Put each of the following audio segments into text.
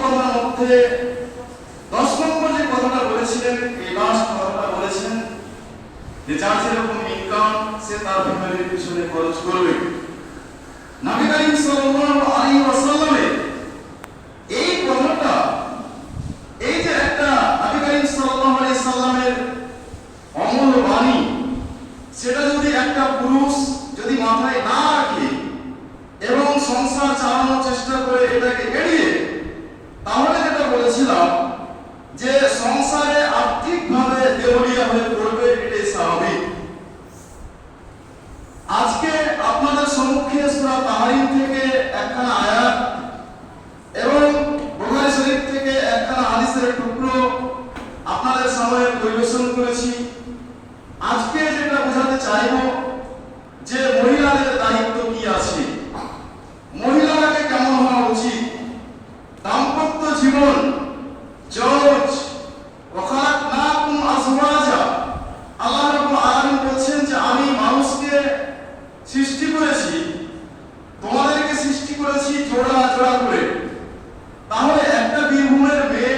কথার মধ্যে 10 নম্বর যে কথাটা বলেছিলেন, এই লাস্ট কথাটা বলেছেন যে যার যেরকম ইনকাম সে তার ফ্যামিলির পিছনে খরচ করবে। নবী করিম সাল্লাল্লাহু আলাইহি ওয়াসাল্লামের এই কথাটা, এই যে একটা নবী করিম সাল্লাল্লাহু আলাইহি সাল্লামের অমূল্য বাণী, সেটা যদি একটা পুরুষ যদি মাথায় না রাখে এবং সংসার চালানোর চেষ্টা করে এটাকে এড়িয়ে, তাহলে যেটা বলেছিলাম যে সংসারে আর্থিকভাবে দেউলিয়া হয়ে পড়বে, এটাই স্বাভাবিক। আজকে আপনাদের সম্মুখে সূরা তাহরিম থেকে একখানা আয়াত এবং বুখারী শরীফ থেকে একখানা হাদিসের টুকরো আপনাদের সামনে পরিবেশন করেছি। আজকে যেটা বোঝাতে চাইব যে মহিলাদের দায়িত্ব কি আছে, মহিলাকে কেমন হওয়া উচিত, দাম্পত্য জীবন, জওজ ওয়া খালাকনাকুম আজওয়াজা। আল্লাহ রাব্বুল আলামিন বলছেন যে আমি মানুষকে সৃষ্টি করেছি, তোমাদেরকে সৃষ্টি করেছি জোড়া জোড়া করে। তাহলে একটা বীরভূমের মেয়ে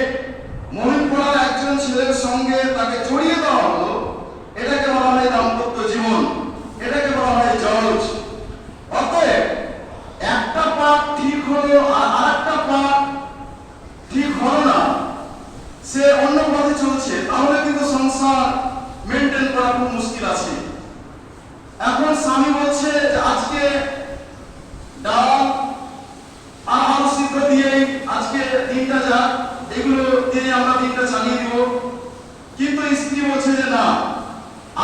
মহিপুরার একজন ছেলের সঙ্গে তাকে জড়িয়ে দেওয়া হলো, এটাকে বলা হয় দাম্পত্য জীবন, এটাকে বলা হয় জওজ। অতএব একটা পাঠ ঠিক হলো আর আরেকটা পাঠ ঠিক হলো না, সে অন্য পথে চলছে, তাহলে কিন্তু সংসার মেনটেন করা খুব মুশকিল আছে। এখন স্বামী বলছে যে আজকে ডাল আর আলু সিদ্ধ দিয়ে আজকে দিনটা যাক, এগুলো দিয়ে আমরা দিনটা চালিয়ে দিব। কিন্তু স্ত্রী বলছে যে না,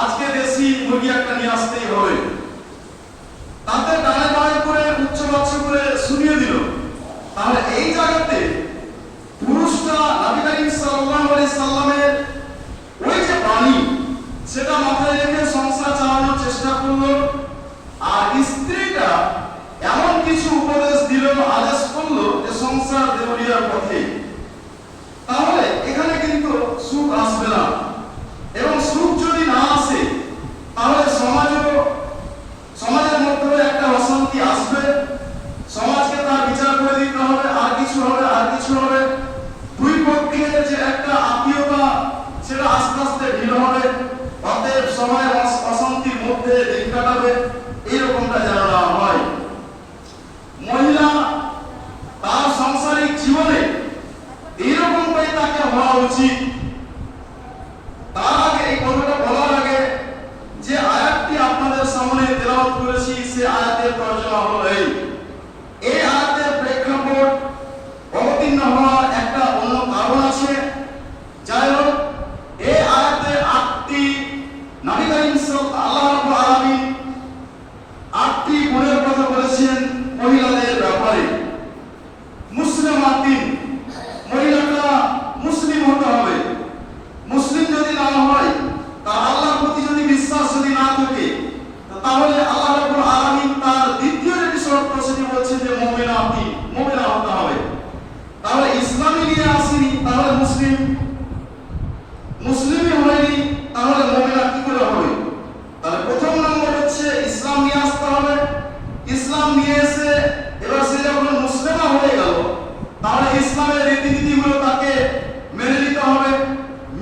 আজকে দেশি মুরগি একটা নিয়ে আসতেই হবে। তাতে ডালে বাড়াই করে উচ্চ বাচ্চ করে শুনিয়ে দিল। তাহলে এই জায়গাতে পুরুষটা নবী করিম সাল্লাল্লাহু আলাইহি সাল্লামের ওই যে বাণী, সেটা মাথায় রেখে সংসার চালানোর চেষ্টা করলো, আর স্ত্রীটা এমন কিছু উপদেশ দিল, আদেশ করলো যে সংসার দেউলিয়ার পথে। তাহলে এখানে কিন্তু সুখ আসবে না, এবং সুখ যদি না আসে তাহলে সমাজের মধ্যে একটা অশান্তি আসবে। সমাজকে তার বিচার করে দিতে হবে, আর কিছু হবে আর কিছু হবে। দুই পক্ষের যে একটা আত্মীয়তা, সেটা আস্তে আস্তে ঢিল হবে। অতএব সমাজের অশান্তির মধ্যে দিন কাটাবে, এইরকমটা যেন না হয়। মহিলা তার সাংসারিক জীবনে এইরকমটাই তাকে হওয়া উচিত। তার আগে এই কথাটা বলার আগে যে আয়াতটি আপনাদের সামনে তেলাওয়াত করেছি, সে আয়াতের তর্জমা হলো এই আয়াতের প্রেক্ষাপট অবতীর্ণ হওয়ার একটা অন্য কারণ আছে। যাই হোক, এই আয়াতে 8টি নবী করিম আল্লাহ রাব্বুল আলামিন 8টি গুণের কথা বলেছেন মহিলাদের ব্যাপারে। মুসলিমাতিন, মহিলাটা মুসলিম হতে হবে। মুসলিম যদি না হয়, তার আল্লাহর প্রতি যদি বিশ্বাস যদি না থাকে, তাহলে আল্লাহ রাব্বুল আলামিন তার দ্বিতীয় যে শর্ত সেটি বলছেন যে মুমিনা হতে হবে। তাহলে ইসলামী নিয়ে আসেনি, তাহলে মুসলিমই হয়নি, তাহলে মুমিনা কি করে হবে? তাহলে প্রথম নম্বর হচ্ছে ইসলাম নিয়ে আসতে হবে। ইসলাম নিয়ে এসে এবার সে যখন মুসলিমা হয়ে গেল, তাহলে ইসলামের রীতিনীতিগুলো তাকে মেনে নিতে হবে।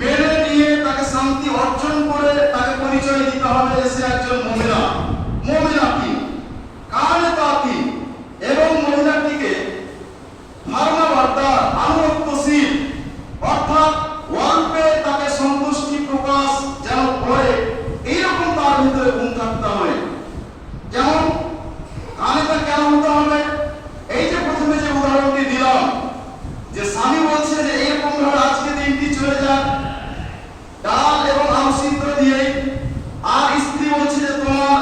মেনে নিয়ে তাকে শান্তি অর্জন করে তাকে পরিচয় দিতে হবে যে সে একজন মুমিনা। মুমিনা কি? কানেতাতি, এবং মহিলাটিকে ধর্মবর্তার আনুগত্যশীল, অর্থাৎ অল্পে তাকে সন্তুষ্টি প্রকাশ যেন করে, এইরকম তার ভিতরে গুণ থাকতে হবে। যেমন কানেতা কেন হতে হবে? এই যে প্রথমে যে উদাহরণটি দিলাম, যে স্বামী বলছে যে এইরকম ভাবে আজকে দিনটি চলে যাক ডাল এবং আলু সিদ্ধ দিয়ে, আর স্ত্রী বলছে যে তোমার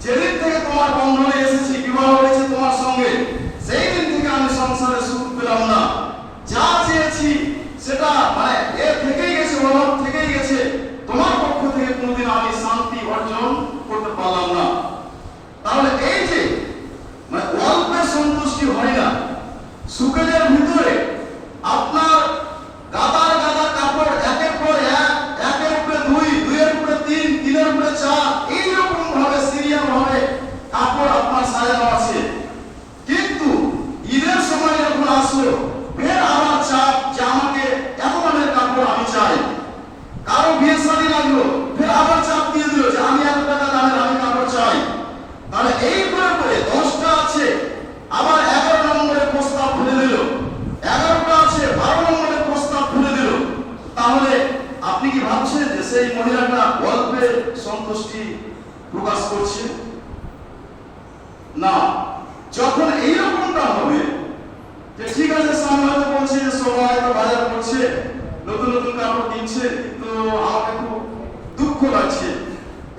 যেদিন থেকে তোমার বন্ধনে এসেছি, বিবাহ হয়েছে তোমার সঙ্গে, সেই দিন থেকে আমি সংসারে সুখ পেলাম না। যা চেয়েছি সেটা মানে থেকেই গেছে, অভাব থেকেই গেছে। তোমার পক্ষ থেকে কোনোদিন আমি শান্তি অর্জন করতে পারলাম না। তাহলে এই যে মানে অল্পে সন্তুষ্টি হয় না, সুখের ভিতরে আপনার গাদার গাদা কাপড় একের পর এক, একের উপরে দুই, দুইয়ের উপরে তিন, তিনের উপরে চার, এইরকম ভাবে সিরিয়াল ভাবে কাপড় আপনার সাজানো আছে। কিন্তু ঈদের সময় যখন আসলো, ফের আবার কাপড় দিচ্ছে, কিন্তু আমাকে খুব দুঃখ লাগছে,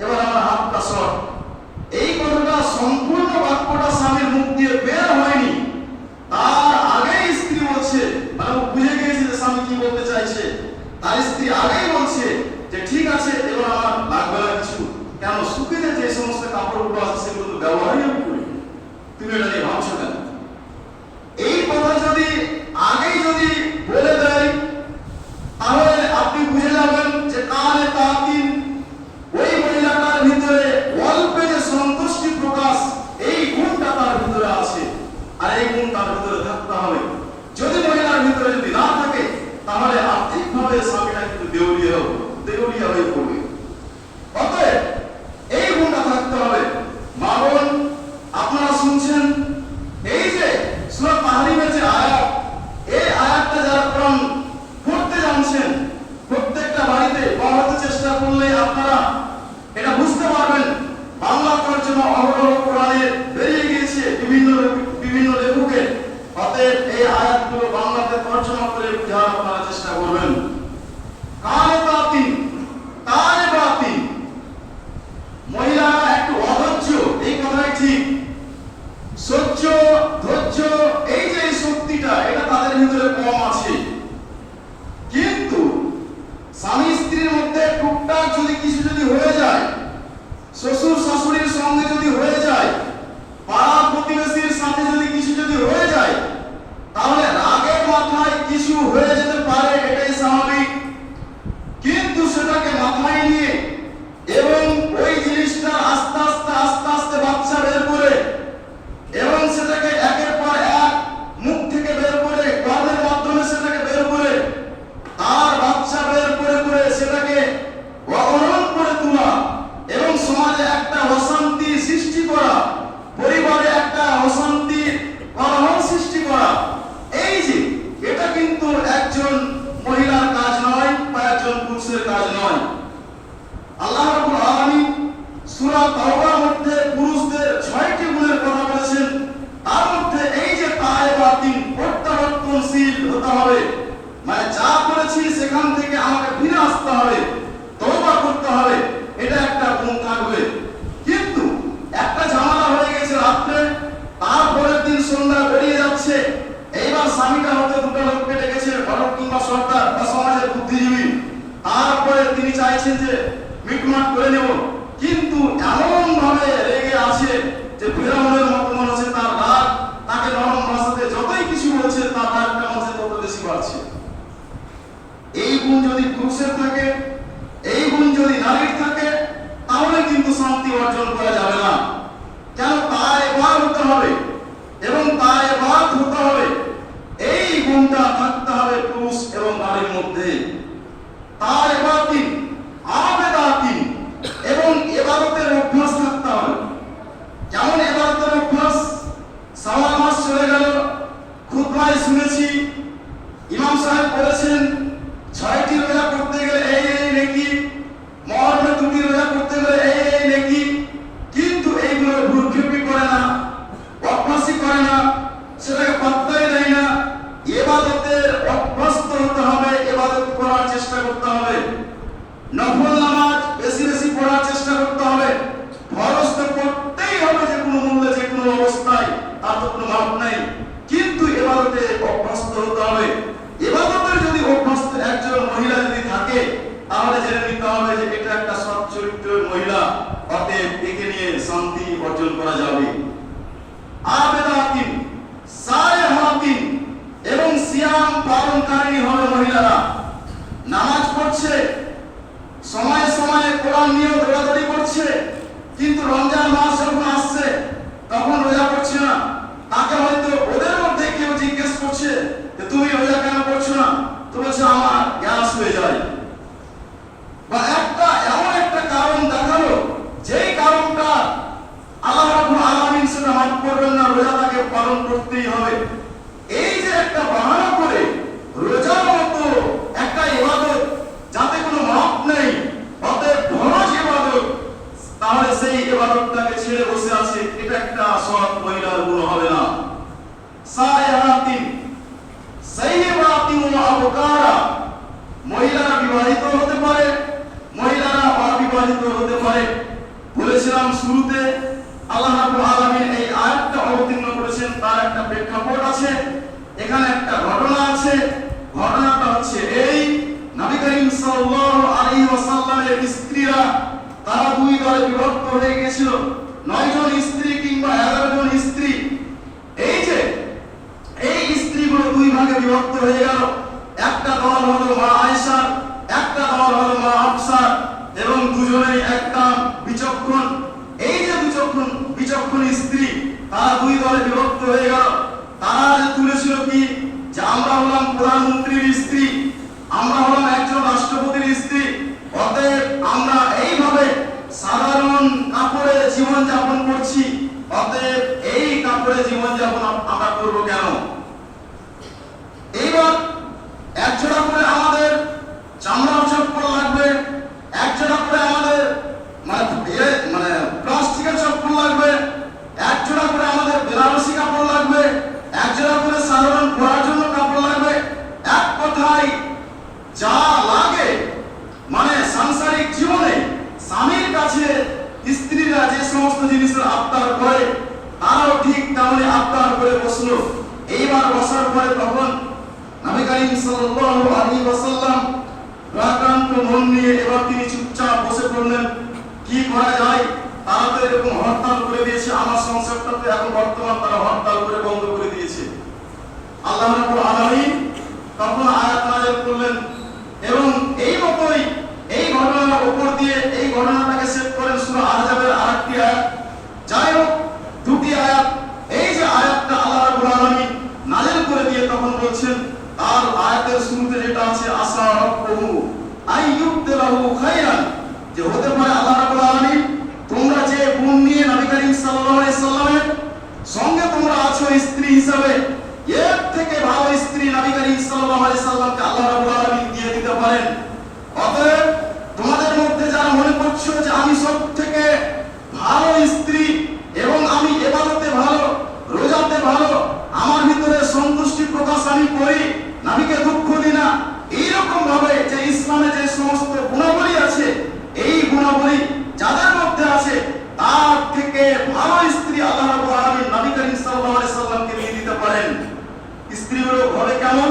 এবার আমার হাতটা শর্ট। এই কথাটা সম্পূর্ণ বাক্যটা স্বামীর মুখ দিয়ে বের হয়নি, তার আগেই স্ত্রী বলছে, মানে ও বুঝে গিয়েছে যে স্বামী কি বলতে চাইছে। তার স্ত্রী আগেই বলছে যে ঠিক আছে, এবার আমার লাগবে না কিছু, কেন শুকিয়ে যে সমস্ত কাপড়গুলো আছে সেগুলো তো ব্যবহারই আমি করি, তুমি এটা নিয়ে ভাবছো কেন? এই কথা যদি আগেই যদি বলে দেয়, তাহলে আপনি বুঝে যাবেন যে কানে তাতিন, ওই মহিলাটার ভিতরে অল্পে যে সন্তুষ্টি প্রকাশ, এই গুণটা তার ভিতরে আছে, আর এই গুণ তার ভিতরে থাকতে হবে। যদি মহিলার ভিতরে যদি না থাকে, তাহলে আর্থিকভাবে স্বামীটা কিন্তু দেউলিয়া হয়ে পড়বে। অতএব এই গুণটা থাকতে হবে। মা বোন, আপনারা শুনছেন এই যে সূরা তাহরিমের যে আয়াত, এই আয়াতটা যারা কোরআন পড়তে জানছেন, প্রত্যেকটা বাড়িতে পড়াতে চেষ্টা করলে আপনারা এটা বুঝতে পারবেন। বাংলা তর্জমা অহরহ কোরআনের বেরিয়ে গিয়েছে বিভিন্ন লেখকের। অতএব এই আয়াতগুলো বাংলাতে তর্জমা করে বোঝার আপনারা চেষ্টা করবেন। কানে বাতিন, মহিলা একটু অধৈর্য, এই কথাই ঠিক। সহ্য, ধৈর্য, এই যে শক্তিটা, এটা তাদের ভিতরে কম আছে। কিন্তু স্বামী স্ত্রীর মধ্যে টুকটাক যদি কিছু যদি হয়ে যায়, শ্বশুর শাশুড়ির সঙ্গে যদি হয়ে যায়, পাড়া প্রতিবেশীর সাথে যদি কিছু যদি হয়ে যায়, তাহলে রাগের মাথায় কিছু হয়ে যেতে পারে, এটাই স্বাভাবিক। কিন্তু সেটাকে মাথায় নিয়ে এবং ওই জিনিসটা আস্তে আস্তে বাচ্চা বের করে এবং সেটাকে একের পর এক মুখ থেকে বের করে, কর্মের মাধ্যমে সেটাকে বের করে, তার বাচ্চা বের করে সেটাকে অবরোধ করে তোলা এবং সমাজে একটা অশান্তি সৃষ্টি করা, পরিবারে একটা অশান্তি কলহ সৃষ্টি করা, এই যে এটা কিন্তু একজন মহিলার কাজ নয় বা একজন পুরুষের কাজ নয়। আল্লাহ রাব্বুল আলামিন সূরা তাওবার মধ্যে পুরুষদের 6টি গুণের কথা বলেছেন। তার মধ্যে এই যে তায়েবাতিন, প্রত্যাবর্তনশীল হতে হবে, মানে যা করেছি সেখান থেকে আমাকে ফিরে আসতে হবে, তওবা করতে হবে, এটা একটা গুণ থাকবে। কিন্তু একটা ঝামেলা হয়ে গেছে রাত্রে, তারপরের দিন সন্ধ্যা বেরিয়ে যাচ্ছে, এইবার স্বামীটা হতে দুটো লোককে ডেকেছে, ঘটক কিংবা সরকার বা সমাজের বুদ্ধিজীবী, তারপরে তিনি চাইছেন যে মিটমাট করে নেব, কিন্তু এমন ভাবে রেগে আছে যে ফেরাউনের মতো মনে হচ্ছে তার রাগ, তাকে নরম ভাষাতে যতই কিছু বলছে তার রাগটা মনে তত বেশি বাড়ছে। এই গুণ যদি পুরুষের থাকে, এই গুণ যদি নারীর থাকে, তাহলে কিন্তু শান্তি অর্জন করা যাবে না। কেন? তায়েবাত হতে হবে এবং তায়েবাত হতে হবে, এই গুণটা থাকতে হবে পুরুষ এবং নারীর মধ্যে। তায়েবাতিন, আবেদাতিন, এবং ইবাদতের অভ্যাস থাকতে হবে। যেমন ইবাদতের অভ্যাস, সাওয়াল মাস চলে গেল, খুতবায় শুনেছি ইমাম সাহেব বলেছেন 6টি রোজা করতে গেলে এই নেকি, মহরমে 2টি রোজা করতে গেলে এই নেকি, কিন্তু এইগুলো ভুলক্ষেপি করে না, অভ্যাসই করে না, সেটাকে পাত্তাই দেয় না। ইবাদতের অভ্যস্ত হতে হবে, ইবাদত করার চেষ্টা করতে হবে, নফল নামাজ বেশি বেশি পড়ার চেষ্টা করতে হবে, ফরজ তো পড়তেই হবে যে কোনো মূল্যে, যে কোনো অবস্থায়, তার তো কোনো মাপ নাই, কিন্তু ইবাদতে অভ্যস্ত হতে হবে। ইবাদতের যদি অভ্যস্ত একজন মহিলা যদি থাকে, তাহলে জেনে নিতে হবে যে এটা একটা সৎ চরিত্রের মহিলা, অতএব একে নিয়ে শান্তি অর্জন করা যাবে। আবেদাতিন, সালেহাতিন, এবং সিয়াম পালনকারী হবে মহিলারা। নামাজ পড়ছে, সময়ে সময়ে কোরআন নিয়ে দৌড়াদৌড়ি করছে, কিন্তু রমজান মাস যখন আসছে তখন রোজা করছে না। তাকে হয়তো ওদের মধ্যে কেউ জিজ্ঞেস করছে যে তুমি রোজা কেন করছো না, তো বলছে আমার গ্যাস হয়ে যায়, বা একটা এমন একটা কারণ দেখালো যেই কারণটা আল্লাহ রাব্বুল আলামিন সেটা মাফ করবেন না, রোজা তাকে পালন করতেই হবে। এই যে একটা বাহানা করে রোজার মতো একটা ইবাদত যাতে কোনো মাপ নেই, অতএব ফরজ ইবাদত, তাহলে সেই ইবাদতটাকে ছেড়ে বসে আছে, এটা একটা সৎ মহিলার গুণ হবে না। সায়াতিন, সাইয়্যিবাতিন ওয়া আবকারা, মহিলারা বিবাহিত হতে পারে, মহিলারা অবিবাহিত হতে পারে। বলেছিলাম শুরুতে আল্লাহ রাব্বুল আলামিন এই আয়াতটা অবতীর্ণ করেছেন, তার একটা প্রেক্ষাপট আছে, এখানে একটা ঘটনা আছে। ঘটনাটা হচ্ছে এই, নবী করিম সাল্লাল্লাহু আলাইহি ওয়াসাল্লামের স্ত্রীরা তারা দুই দলে বিভক্ত হয়ে গিয়েছিল, 9 জন স্ত্রী কিংবা 11 জন স্ত্রী। এই যে এই স্ত্রীগুলো দুই ভাগে বিভক্ত হয়ে গেল। একটা দল হলো মা আয়েশা, একটা দল হলো মা হাফসা, এবং দুজনেই একটা বিচক্ষণ। এই যে বিচক্ষণ স্ত্রী, তারা দুই দলে বিভক্ত হয়ে গেল। তারা যে তুলেছিল কি, যে আমরা হলাম প্রধানমন্ত্রীর স্ত্রী, আমরা হলাম একজন রাষ্ট্রপতির স্ত্রী, অতএব আমরা এইভাবে সাধারণ কাপড়ে জীবন যাপন করছি, অতএব এই কাপড়ে জীবন যাপন আমরা করব কেন? এইবার একজোড়া করে আমাদের চামড়ার চপ্পল লাগবে, একজোড়া করে আমাদের মানে প্লাস্টিকের চপ্পল লাগবে, একজোড়া করে আমাদের বেনারসি কাপড় লাগবে, একজোড়া করে সাধারণ পরার জন্য কাপড় লাগবে। এক কথায় যা লাগে, মানে সাংসারিক জীবনে স্বামীর কাছে স্ত্রীরা যে সমস্ত জিনিসের আবদার করে, তারাও ঠিক তেমনি আবদার করে বসলো। এইবার বসার পরে তখন নবী করিম সাল্লাল্লাহু আলাইহি ওয়াসাল্লাম রাগান্বিত মন নিয়ে এবার তিনি চুপচাপ বসে পড়লেন। কি করা যায়? তারা তো এরকম হরতাল করে দিয়েছে, আমার সংসারটা তো এখন বর্তমান তারা হরতাল করে বন্ধ করে দিয়েছে। আল্লাহ রাব্বুল আলামিন তখন আয়াত নাযিল করলেন, এবং এই মতই এই ঘটনার উপর দিয়ে এই ঘটনাটাকে সেট করেন সূরা আহজাবের আরেকটি আয়াত। যাই হোক, দুটি আয়াত, এই যে আয়াতটা আল্লাহ রাব্বুল আলামিন নাযিল করে দিয়ে তখন বলছেন, আর আয়াতের শুরুতে যেটা আছে, আসা রাব্বুহু আইয়ুবদিলাহু খায়রান, যে হতে পারে আল্লাহ রাব্বুল আলামিন তোমরা যে গুণ নিয়ে নবী করিম সাল্লাল্লাহু আলাইহি সাল্লামের সঙ্গে তোমরা আছো স্ত্রী হিসাবে, এর থেকে ভালো স্ত্রী নবী করিম সাল্লাল্লাহু আলাইহি সাল্লামকে আল্লাহ রাব্বুল আলামিন দিয়ে দিতে পারেন। অতএব তোমাদের মধ্যে যারা মনে করছো যে আমি সব থেকে ভালো স্ত্রী এবং আমি ইবাদতে ভালো, রোজাতে ভালো, আমার ভিতরে সন্তুষ্টি প্রকাশ আমি করি, নবীকে দুঃখ দিই না, এইরকম ভাবে যে ইসলামে যে সমস্ত গুণাবলী আছে, এই গুণাবলী যাদের মধ্যে আছে, তার থেকে ভালো স্ত্রী আল্লাহ রাব্বুল আলামিন নবী করিম সাল্লাল্লাহু আলাইহি সাল্লামকে দিয়ে দিতে পারেন। স্ত্রীগুলো হবে কেমন?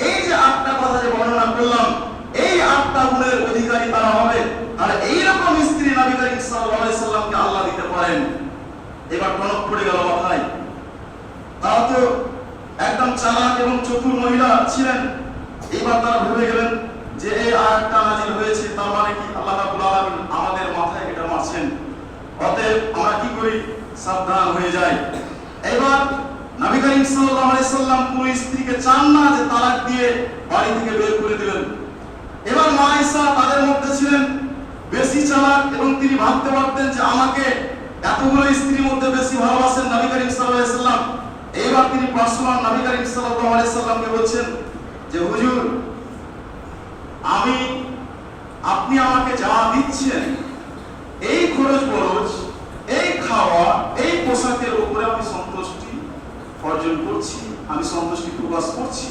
এই যে 8টা কথা যে বর্ণনা করলাম, এই 8টা গুণের অধিকারী তারা হবে, আর এইরকম স্ত্রী নবী করিম সাল্লাল্লাহু আলাইহি সাল্লামকে আল্লাহ দিতে পারেন। এবার টনক পড়ে গেল মাথায়। তারা তো একদম চালাক এবং চতুর মহিলা ছিলেন। এবার তারা ভেবে গেলেন যে এই আয়াতটা নাযিল হয়েছে, তার মানে কি আল্লাহ রাব্বুল আলামিন আমাদের মাথায় এটা মারছেন, অতএব আমরা কি করি, সাবধান হয়ে যাই। এবার নবী করিম সাল্লাল্লাহু আলাইহি সাল্লাম কোন স্ত্রীকে চান না যে তালাক দিয়ে বাড়ি থেকে বের করে দিবেন। এবার মা আয়েশা তাদের মধ্যে ছিলেন বেশি চালাক, এবং তিনি ভাবতে পারতেন যে আমাকে এতগুলো স্ত্রীর মধ্যে বেশি ভালোবাসেন নবী করিম সাল্লাল্লাহু আলাইহি সাল্লাম। এইবার তিনি পার্সোনাল নবী করিম সাল্লাল্লাহু আলাইহি সাল্লামকে বলছেন যে হুজুর, আপনি আমাকে যা দিচ্ছেন, এই খরচ বরচ, এই খাওয়া, এই পোশাকের উপরে আমি সন্তুষ্টি অর্জন করছি, আমি সন্তুষ্টি প্রকাশ করছি,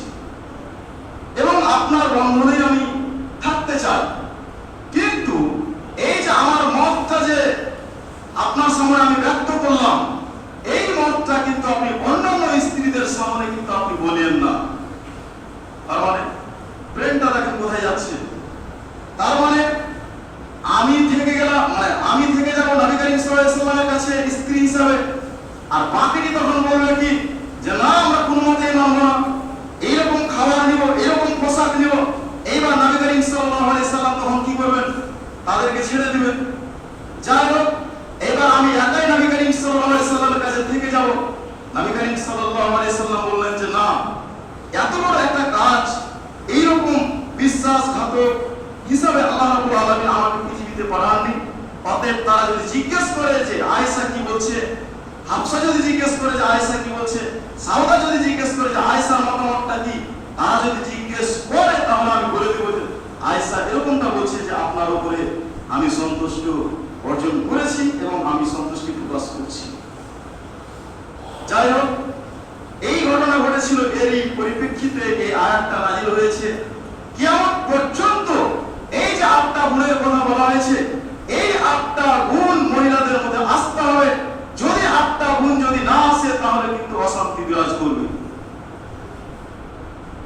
এবং আপনার বন্ধনে আমি থাকতে চাই। কিন্তু এই যে আমার মতটা যে আপনার সামনে আমি ব্যক্ত করলাম, এই মতটা কিন্তু আপনি অন্যান্য স্ত্রীদের সামনে কিন্তু আপনি বলেন না। তার মানে প্রেমটা দেখেন কোথায় যাচ্ছে। তার মানে আমি থেকে গেলাম, মানে আমি থেকে যাব নবী করিম সাল্লাল্লাহু আলাইহি সাল্লামের কাছে স্ত্রী হিসাবে, আর বাকিটি তখন বলবে কি যে না, আমরা কোনো মতেই মানব না, এইরকম খাবার নিব, এরকম পোশাক নিব। এইবার নবী করিম সাল্লাল্লাহু আলাইহি সাল্লাম তখন কি করবেন? তাদেরকে ছেড়ে দিবেন। যাই হোক, এবার আমি একাই নবী করিম সাল্লাল্লাহু আলাইহি সাল্লামের কাছে থেকে যাব। নবী করিম সাল্লাল্লাহু আলাইহি সাল্লাম বললেন যে না, এত বড় একটা কাজ, এইরকম বিশ্বাসঘাতক হিসাবে আল্লাহ রাব্বুল আলামিন আমাকে পৃথিবীতে পাঠাননি। অতএব তারা যদি জিজ্ঞেস করে যে আয়েশা কি বলছে, হাফসা যদি জিজ্ঞেস করে যে আয়েশা কি বলছে, সাউদা যদি জিজ্ঞেস করে যে আয়েশার মতামতটা কি, তারা যদি জিজ্ঞেস করে, তাহলে আমি বলে দেব যে আয়েশা এরকমটা বলছে যে আপনার উপরে আমি সন্তুষ্ট অর্জন করেছি এবং আমি সন্তুষ্টি প্রকাশ করছি। যাই হোক, এই ঘটনা ঘটেছিল, এরই পরিপ্রেক্ষিতে এই আয়াতটা নাযিল হয়েছে। কিয়ামত পর্যন্ত আটটা গুণের কথা বলা হয়েছে, এই আটটা গুণ মহিলাদের মধ্যে আসতে হবে। যদি আটটা গুণ যদি না আসে তাহলে কিন্তু অশান্তি বিরাজ করবে।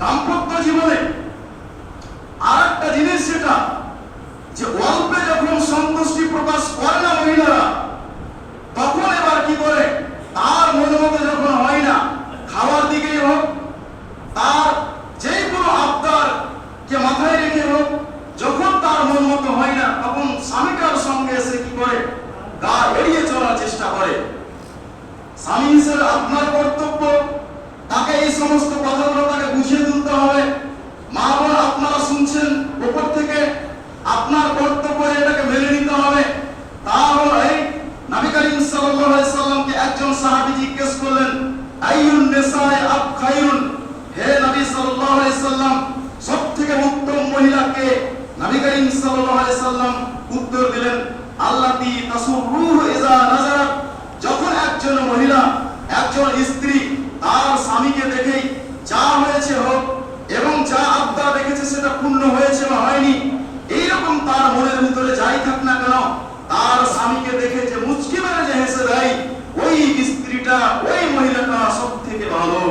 দাম্পত্য জীবনে আর একটা জিনিস সেটা যে অল্পে যখন সন্তুষ্টি প্রকাশ করে না মহিলারা, তখন এবার কি করে, তার মন মতো যখন হয় না, খাওয়ার দিকেই হোক, তার যে কোনো আবদার কে মাথায় রেখে হোক, যখন তার মন মতো হয় না, তখন স্বামীটার সঙ্গে এসে কি করে, গা এড়িয়ে চলার চেষ্টা করে। স্বামী হিসেবে আপনার কর্তব্য তাকে এই সমস্ত কথাগুলো তাকে বুঝিয়ে তুলতে হবে। মা বোন আপনারা শুনছেন উপর থেকে, আপনার কর্তব্য এটাকে মেনে নিতে হবে। তাহলে এই নবী করিম সাল্লাল্লাহু আলাইহি সাল্লামকে একজন সাহাবী জিজ্ঞেস করলেন, আইয়ুন নিসায়ে আব খায়রুন, হে নবী সাল্লাল্লাহু আলাইহি সাল্লাম, সবথেকে উত্তম মহিলাকে? নবী করিম সাল্লাল্লাহু আলাইহি সাল্লাম উত্তর দিলেন, আল্লাতী তাসুররুহু ইযা নাজারাত, যখন একজন মহিলা, একজন স্ত্রী তার স্বামীকে দেখেই যা হয়েছে হোক এবং যা আবদার রেখেছে সেটা পূর্ণ হয়েছে বা হয়নি, এইরকম তার মনের ভিতরে যাই থাক না কেন, তার স্বামীকে দেখে যে মুচকি মেরে যে হেসে দেয়, ওই স্ত্রীটা, ওই মহিলাটা সব থেকে ভালো।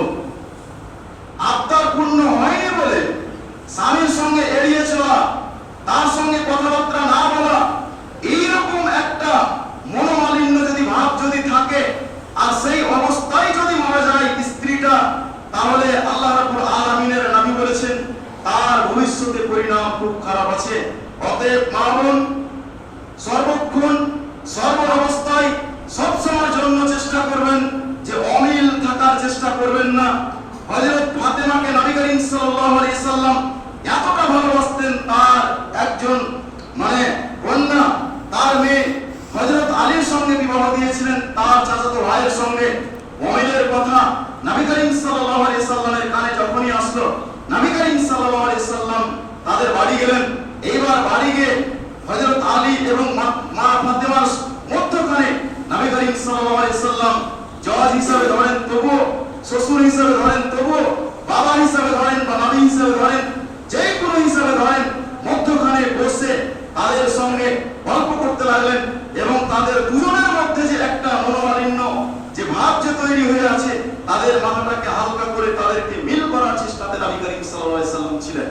আবদার পূর্ণ হয়নি বলে স্বামীর সঙ্গে এড়িয়ে চলা, তার সঙ্গে কথাবার্তা না বলা, এইরকম একটা মনোমালিন্য যদি ভাব যদি থাকে, আর সেই অবস্থায় যদি মারা যায় স্ত্রীটা, তাহলে আল্লাহ রাব্বুল আলামিনের নবী বলেছেন তার ভবিষ্যতে পরিণাম খুব খারাপ আছে। অতএব মা বোন সর্বক্ষণ সর্ব অবস্থায় সব সময়ের জন্য চেষ্টা করবেন যে অমিল থাকার চেষ্টা করবেন না। হযরত ফাতেমাকে নবী করিম সাল্লাল্লাহু আলাইহি সাল্লাম এতটা ভালোবাসতেন, তার একজন কন্যা, তার মেয়ে হযরত আলীর সঙ্গে বিবাহ দিয়েছিলেন, তার চাচাতো ভাইয়ের সঙ্গে। অমিলের কথা নবী করিম সাল্লাল্লাহু আলাইহি সাল্লামের কানে যখনই আসলো, নবী করিম সাল্লাল্লাহু আলাইহি সাল্লাম তাদের বাড়ি গেলেন। এইবার বাড়ি গিয়ে হযরত আলী এবং মা ফাতেমার মধ্যখানে নবী করিম সাল্লাল্লাহু আলাইহি সাল্লাম জজ হিসেবে ধরেন তবু, শ্বশুর হিসেবে ধরেন তবু, বাবা হিসেবে ধরেন বা নবী হিসেবে ধরেন, যে কোনো হিসেবে ধরেন, মধ্যখানে বসে তাদের সঙ্গে গল্প করতে লাগলেন। এবং তাদের দুজনের মধ্যে যে একটা মনোমালিন্য যে ভাব যে তৈরি হয়ে আছে, তাদের মাথাটাকে হালকা করে তাদেরকে মিল করার চেষ্টাতে নবী করিম সাল্লাল্লাহু আলাইহি সাল্লাম ছিলেন।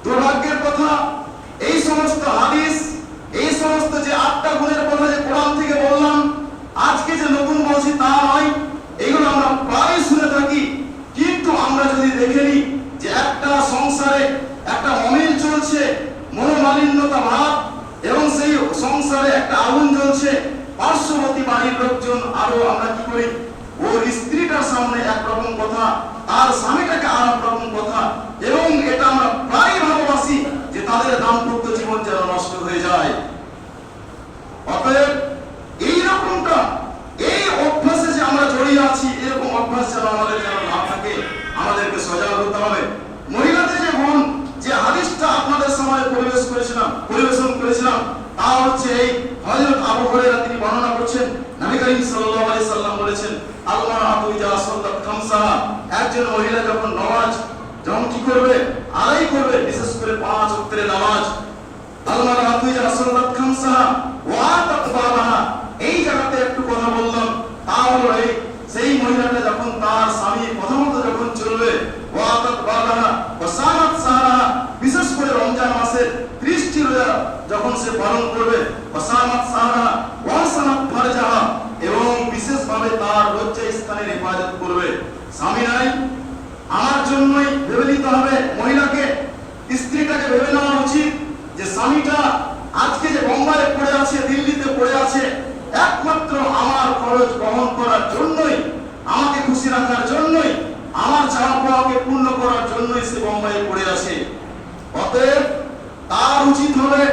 দুর্ভাগ্যের কথা, এই সমস্ত হাদিস, এই সমস্ত যে আটটা গুণের কথা যে কোরআন থেকে বললাম, আজকে যে নতুন বলছি তা নয়, এগুলো আমরা প্রায় শুনে থাকি। কিন্তু আমরা যদি দেখে নিই যে একটা সংসারে একটা অমিল চলছে, মনোমালিন্যতা ভাব, এবং সেই সংসারে একটা আগুন জ্বলছে, পার্শ্ববর্তী বাড়ির লোকজন আরো আমরা কি করি, ওর স্ত্রীটার সামনে একরকম কথা, তার স্বামীটাকে আর রকম কথা, এবং এটা আমরা প্রায় ভালোবাসি যে তাদের দাম্পত্য জীবন যেন নষ্ট হয়ে যায়। অতএব এইরকমটা, এই অভ্যাসে যে আমরা জড়িয়ে আছি, এরকম অভ্যাস যেন আমাদের যেন না থাকে, আমাদেরকে সজাগ হতে হবে। মহিলাদের যে গুণ, যে হাদিসটা আপনাদের সামনে পরিবেশন করেছিলাম, তা হচ্ছে এই হযরত আবু হুরায়রা তিনি বর্ণনা করছেন, নবী করিম সাল্লাল্লাহু আলাইহি সাল্লাম বলেছেন, আল-মারআতু ইযা সাল্লাত খামসাহা, একজন মহিলা যখন নামাজ যখন কি করবে, আদায় করবে, বিশেষ করে 5 ওয়াক্তের নামাজ, আল-মারআতু ইযা সাল্লাত খামসাহা ওয়া তাকবালাহা, এই জায়গাতে একটু কথা বললাম, তা হলো এই সেই মহিলাটা যখন তার স্বামীর কথা মতো যখন চলবে, ওয়া তাকবালাহা ওয়া সামাত সাহরাহা, বিশেষ করে রমজান মাসের 30টি রোজা যখন সে পালন করবে, ওয়া সামাত সাহরাহা ওয়া সানাত ফারজাহা, এবং বিশেষভাবে তার লজ্জা স্থানের হেফাজত করবে। স্বামী নাই, আমার জন্যই ভেবে নিতে হবে মহিলাকে, স্ত্রীটাকে ভেবে নেওয়া উচিত যে স্বামীটা আজকে যে বোম্বাইয়ে পড়ে আছে, দিল্লিতে পড়ে আছে, একমাত্র আমার খরচ বহন করার জন্যই, আমাকে খুশি রাখার জন্যই, আমার চাওয়া পাওয়াকে পূর্ণ করার জন্যই সে বোম্বাইয়ে পড়ে আছে। অতএব তার উচিত হবে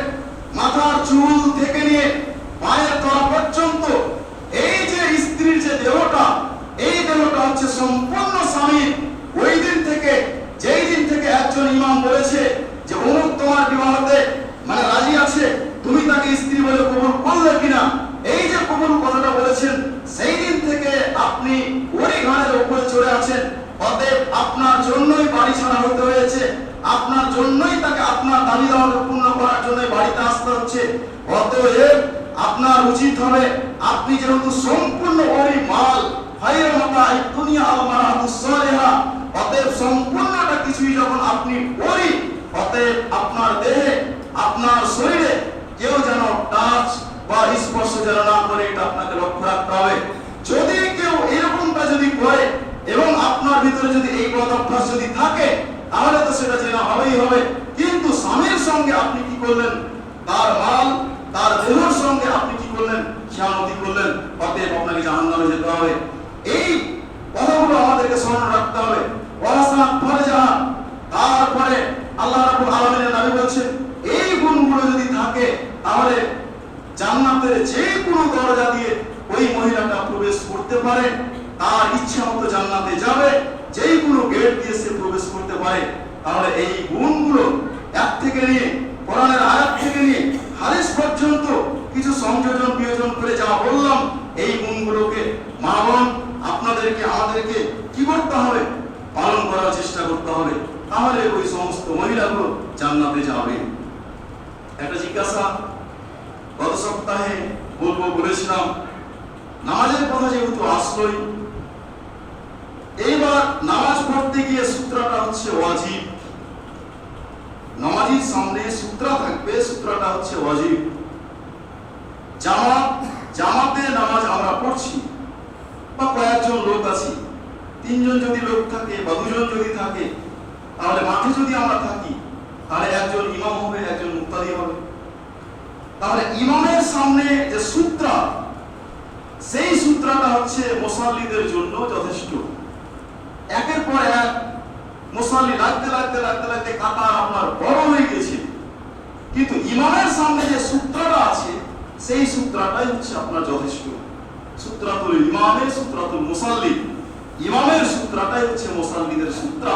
মাথার চুল থেকে নিয়ে পায়ের তলা পর্যন্ত এই যে স্ত্রীর যে দেহটা, এই দেহটা হচ্ছে সম্পূর্ণ স্বামীর। ওই দিন থেকে, যেই দিন থেকে একজন ইমাম বলেছে যে অমুক তোমার বিবাহতে রাজি আছে, তুমি তাকে স্ত্রী বলে কবুল করলে কিনা, এই যে কবুল কথাটা বলেছেন, সেই দিন থেকে আপনি ওই ঘাড়ের উপরে চড়ে আছেন। অতএব আপনার জন্যই বাড়ি ছাড়া হতে হয়েছে, আপনার জন্যই তাকে আপনার দাবি দাওয়াকে পূর্ণ করার জন্য বাড়িতে আসতে হচ্ছে। অতএব আপনার উচিত হবে, আপনি যেহেতু সম্পূর্ণ ওই মাল হাইরে মাতা এই দুনিয়া আল মারাতুস সালিহা, অতএব সম্পূর্ণটা কিছুই যখন আপনি ওই, অতএব আপনার দেহে আপনার শরীরে কেউ যেন টাচ বা স্পর্শ যেন না করে, এটা আপনাকে লক্ষ্য রাখতে হবে। যদি কেউ এরকমটা যদি করে এবং আপনার ভিতরে যদি এই বদ অভ্যাস যদি থাকে, তাহলে তো সেটা জেনা হবেই হবে। কিন্তু স্বামীর সঙ্গে আপনি কি করলেন? তার মাল তার দেহের সঙ্গে আপনি কি করলেন? খেয়ানতি করলেন। অতএব আপনাকে জাহান্নামে যেতে হবে। এই কথাগুলো আমাদেরকে স্মরণ রাখতে হবে। ওয়াসানাত ফারজাহা, তারপরে আল্লাহ রাব্বুল আলামিনের নবী বলছেন এই গুণগুলো যদি থাকে তাহলে জান্নাতের যে কোনো দরজা দিয়ে ওই মহিলাটা প্রবেশ করতে পারে, তার ইচ্ছা মতো জান্নাতে যাবে, যেই কোনো গেট দিয়ে সে প্রবেশ করতে পারে। তাহলে এই গুণগুলো এক থেকে নিয়ে কোরআনের আয়াত থেকে নিয়ে হাদিস পর্যন্ত কিছু সংযোজন বিয়োজন করে যা বললাম, এই গুণগুলোকে মানবন আপনাদেরকে আমাদেরকে কি করতে হবে? পালন করার চেষ্টা করতে হবে। তাহলে ওই সমস্ত মহিলাগুলো জান্নাতে যাবে। একটা জিজ্ঞাসা গত সপ্তাহে বলেছিলাম, নামাজের কথা যেহেতু আসলোই, এইবার নামাজ পড়তে গিয়ে সূত্রটা হচ্ছে ওয়াজিব। নামাজের সামনে সূত্র থাকবে, সূত্রটা হচ্ছে ওয়াজিব। জামাতে নামাজ আমরা পড়ছি বা কয়েকজন লোক আছি, তিনজন যদি লোক থাকে বা দুজন যদি থাকে, তাহলে মাঠে যদি আমরা থাকি তাহলে একজন ইমাম হবে, একজন মুক্তাদি হবে। তাহলে ইমামের সামনে যে সূত্র, সেই সূত্রটা হচ্ছে মুসাল্লিদের জন্য যথেষ্ট। একের পর এক মুসাল্লি লাগতে লাগতে লাগতে লাগতে কাতার আপনার বড় হয়ে গেছে, কিন্তু ইমামের সামনে যে সূত্রটা আছে সেই সূত্রটাই হচ্ছে আপনার যথেষ্ট। সূত্রাতুল ইমামের সূত্রাতুল মুসাল্লি, ইমামের সূত্রটাই হচ্ছে মুসাল্লিদের সূত্র।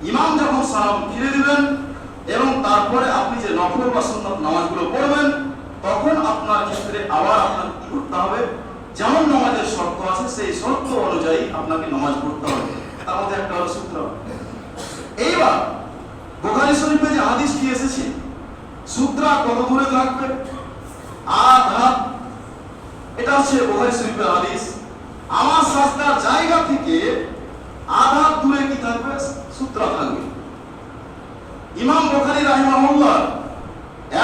ইমাম যখন সালাম ফিরে দিবেন এবং তারপরে আপনি যে নফল বা সুন্নাত নামাজগুলো পড়বেন, তখন আপনার ক্ষেত্রে আবার আপনাকে কি করতে হবে? যেমন নামাজের শর্ত আছে সেই শর্ত অনুযায়ী আপনাকে নামাজ পড়তে হবে। তার মধ্যে একটা হলো সূত্র। এইবার বুখারী শরীফে যে হাদিসটি এসেছে, সূত্র কত দূরে থাকবে? আধা। এটা হচ্ছে বুখারী শরীফের হাদিস। আমার সাজদার জায়গা থেকে আধা দূরে কি থাকবে? সূত্র থাকবে। ইমাম বুখারী রাহিমাহুল্লাহ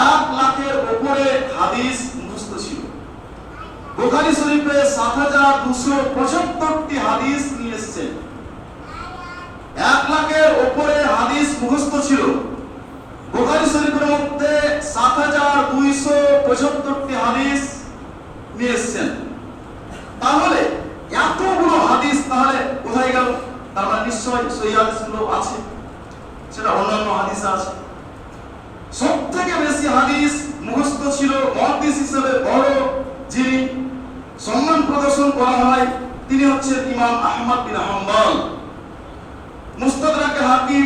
1 লাখের উপরে হাদিস মুখস্থ ছিল। বুখারী শরীফে 7275টি হাদিস নিয়ে এসেছেন। 1 লাখের উপরে হাদিস মুখস্থ ছিল। বুখারী শরীফের মধ্যে 7275টি হাদিস নিয়ে এসেছেন। তাহলে এতগুলো হাদিস তাহলে কোথায় গেল? তার মানে নিশ্চয়ই সহিহ হাদিসগুলো আছে, সেটা অন্যান্য হাদিস আছে। সবথেকে বেশি হাদিস মুখস্থ ছিল মুহাদ্দিস হিসেবে বড় যিনি সম্মান প্রদর্শন করা হয়, তিনি হচ্ছেন ইমাম আহমদ বিন হাম্বল। মুস্তাদরাকে হাকিম